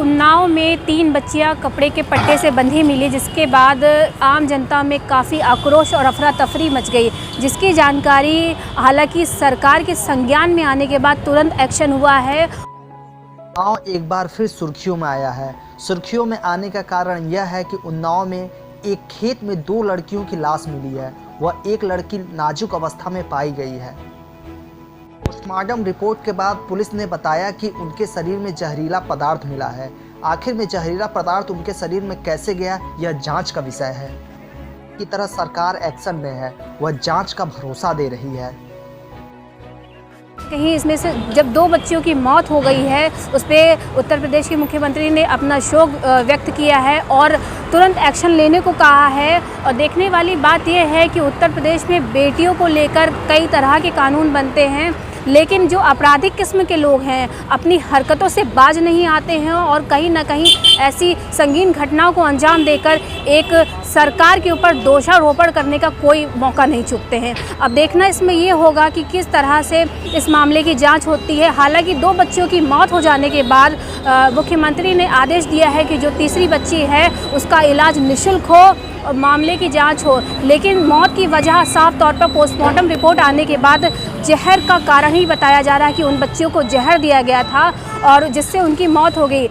उन्नाव में 3 बच्चियां कपड़े के पट्टे से बंधी मिली, जिसके बाद आम जनता में काफ़ी आक्रोश और अफरा तफरी मच गई, जिसकी जानकारी हालांकि सरकार के संज्ञान में आने के बाद तुरंत एक्शन हुआ है। उन्नाव एक बार फिर सुर्खियों में आया है। सुर्खियों में आने का कारण यह है कि उन्नाव में एक खेत में 2 लड़कियों की लाश मिली है। वह एक लड़की नाजुक अवस्था में पाई गई है। पोस्टमार्टम रिपोर्ट के बाद पुलिस ने बताया कि उनके शरीर में जहरीला पदार्थ मिला है। आखिर में जहरीला पदार्थ उनके शरीर में कैसे गया, यह जांच का विषय है। की तरह सरकार एक्शन में है, वह जांच का भरोसा दे रही है। कहीं इसमें से जब 2 बच्चियों की मौत हो गई है, उस पर उत्तर प्रदेश के मुख्यमंत्री ने अपना शोक व्यक्त किया है और तुरंत एक्शन लेने को कहा है। और देखने वाली बात यह है कि उत्तर प्रदेश में बेटियों को लेकर कई तरह के कानून बनते हैं, लेकिन जो आपराधिक किस्म के लोग हैं अपनी हरकतों से बाज नहीं आते हैं और कहीं ना कहीं ऐसी संगीन घटनाओं को अंजाम देकर एक सरकार के ऊपर दोषारोपण करने का कोई मौका नहीं चूकते हैं। अब देखना इसमें ये होगा कि किस तरह से इस मामले की जांच होती है। हालांकि 2 बच्चियों की मौत हो जाने के बाद मुख्यमंत्री ने आदेश दिया है कि जो तीसरी बच्ची है उसका इलाज निःशुल्क हो, मामले की जांच हो, लेकिन मौत की वजह साफ तौर पर पोस्टमार्टम रिपोर्ट आने के बाद जहर का कारण ही बताया जा रहा है कि उन बच्चियों को जहर दिया गया था और जिससे उनकी मौत हो गई।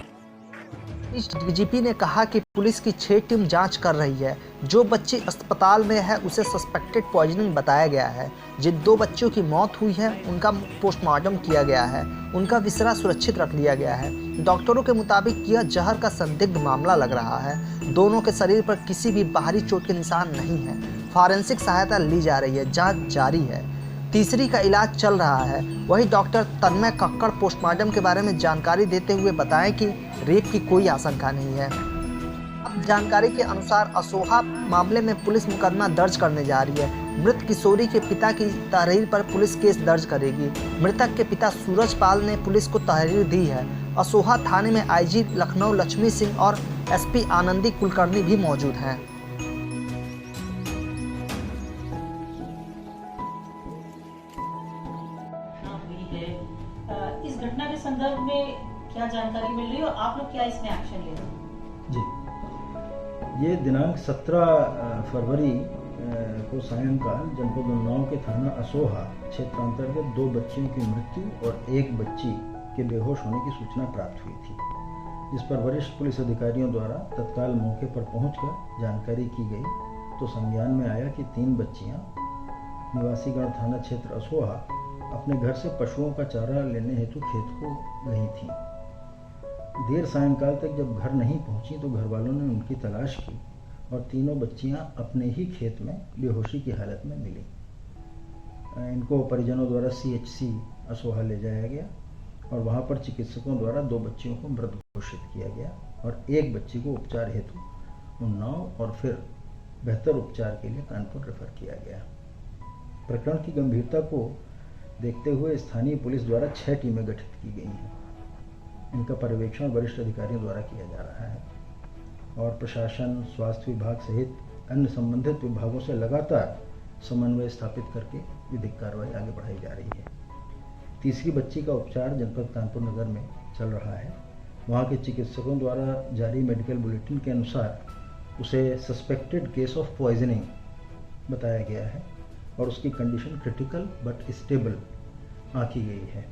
डीजीपी ने कहा कि पुलिस की 6 टीम जांच कर रही है। जो बच्ची अस्पताल में है उसे सस्पेक्टेड पॉइजनिंग बताया गया है। जिन 2 बच्चियों की मौत हुई है उनका पोस्टमार्टम किया गया है, उनका विसरा सुरक्षित रख लिया गया है। डॉक्टरों के मुताबिक यह जहर का संदिग्ध मामला लग रहा है। दोनों के शरीर पर किसी भी बाहरी चोट के निशान नहीं है। फॉरेंसिक सहायता ली जा रही है, जाँच जारी है। तीसरी का इलाज चल रहा है। वही डॉक्टर तन्मय कक्कड़ पोस्टमार्टम के बारे में जानकारी देते हुए बताएं कि रेप की कोई आशंका नहीं है। अब जानकारी के अनुसार असोहा मामले में पुलिस मुकदमा दर्ज करने जा रही है। मृत किशोरी के पिता की तहरीर पर पुलिस केस दर्ज करेगी। मृतक के पिता सूरज पाल ने पुलिस को तहरीर दी है। असोहा थाने में आईजी लखनऊ लक्ष्मी सिंह और एसपी आनंदी कुलकर्णी भी मौजूद हैं। इस घटना के संदर्भ में क्या जानकारी मिल रही है और आप लोग क्या इसमें एक्शन ले रहे हैं? जी, ये दिनांक 17 फरवरी को सायंकाल जनपद उन्नाव के थाना असोहा क्षेत्र अंतर्गत 2 बच्चियों की मृत्यु और 1 बच्ची के बेहोश होने की सूचना प्राप्त हुई थी, जिस पर वरिष्ठ पुलिस अधिकारियों द्वारा तत्काल मौके पर पहुंचकर जानकारी की गई तो संज्ञान में आया कि 3 बच्चियां निवासीगढ़ थाना क्षेत्र असोहा अपने घर से पशुओं का चारा लेने हेतु खेत को गई थी। देर सायंकाल तक जब घर नहीं पहुंची तो घर वालों ने उनकी तलाश की और तीनों बच्चियां अपने ही खेत में बेहोशी की हालत में मिली। इनको परिजनों द्वारा CHC असोहा ले जाया गया और वहां पर चिकित्सकों द्वारा 2 बच्चियों को मृत घोषित किया गया और 1 बच्ची को उपचार हेतु उन्नाव और फिर बेहतर उपचार के लिए कानपुर रेफर किया गया। प्रकरण की गंभीरता को देखते हुए स्थानीय पुलिस द्वारा 6 टीमें गठित की गई हैं। इनका पर्यवेक्षण वरिष्ठ अधिकारियों द्वारा किया जा रहा है और प्रशासन, स्वास्थ्य विभाग सहित अन्य संबंधित विभागों से लगातार समन्वय स्थापित करके विधिक कार्रवाई आगे बढ़ाई जा रही है। तीसरी बच्ची का उपचार जनपद कानपुर नगर में चल रहा है। वहाँ के चिकित्सकों द्वारा जारी मेडिकल बुलेटिन के अनुसार उसे सस्पेक्टेड केस ऑफ पॉइजनिंग बताया गया है और उसकी कंडीशन क्रिटिकल बट स्टेबल आंकी गई है।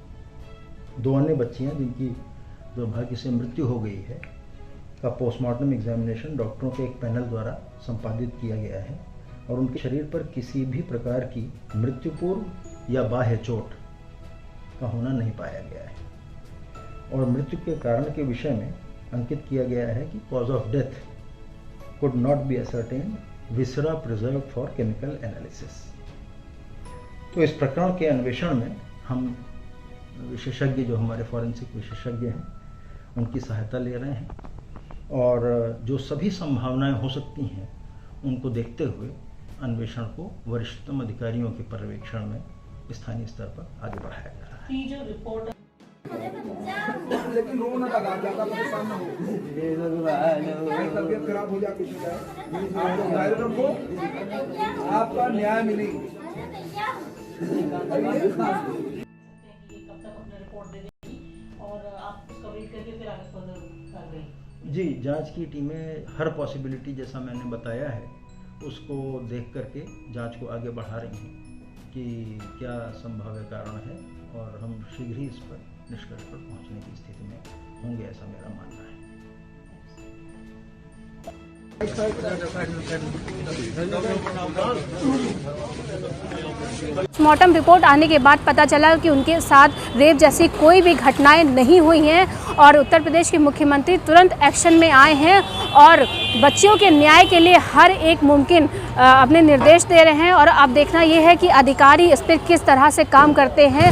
2 अन्य बच्चियां जिनकी दुर्भाग्य से मृत्यु हो गई है का पोस्टमार्टम एग्जामिनेशन डॉक्टरों के एक पैनल द्वारा संपादित किया गया है और उनके शरीर पर किसी भी प्रकार की मृत्यु पूर्व या बाह्य चोट का होना नहीं पाया गया है और मृत्यु के कारण के विषय में अंकित किया गया है कि cause of death could not be ascertain, viscera preserve for chemical analysis. तो इस प्रकरण के अन्वेषण में हम विशेषज्ञ, जो हमारे फॉरेंसिक विशेषज्ञ हैं, उनकी सहायता ले रहे हैं और जो सभी संभावनाएं हो सकती हैं उनको देखते हुए अन्वेषण को वरिष्ठतम अधिकारियों के पर्यवेक्षण में स्थानीय स्तर पर आगे बढ़ाया जा रहा है। जो रिपोर्ट लेकिन रो ना लगा, ज्यादा परेशान ना हो, तबियत खराब हो जाती है। आपका न्याय मिलेगी। कब तक अपना रिपोर्ट दे देगी और आप उसका वेट करके फिर आगे फर्दर कर रही? जी, जांच की टीमें हर पॉसिबिलिटी जैसा मैंने बताया है उसको देख करके जांच को आगे बढ़ा रही हैं कि क्या संभाव्य कारण है, और हम शीघ्र ही इस पर निष्कर्ष पर पहुंचने की स्थिति में होंगे, ऐसा मेरा मानना है। पोस्टमार्टम रिपोर्ट आने के बाद पता चला कि उनके साथ रेप जैसी कोई भी घटनाएं नहीं हुई हैं और उत्तर प्रदेश के मुख्यमंत्री तुरंत एक्शन में आए हैं और बच्चियों के न्याय के लिए हर एक मुमकिन अपने निर्देश दे रहे हैं। और अब देखना यह है कि अधिकारी इस पर किस तरह से काम करते हैं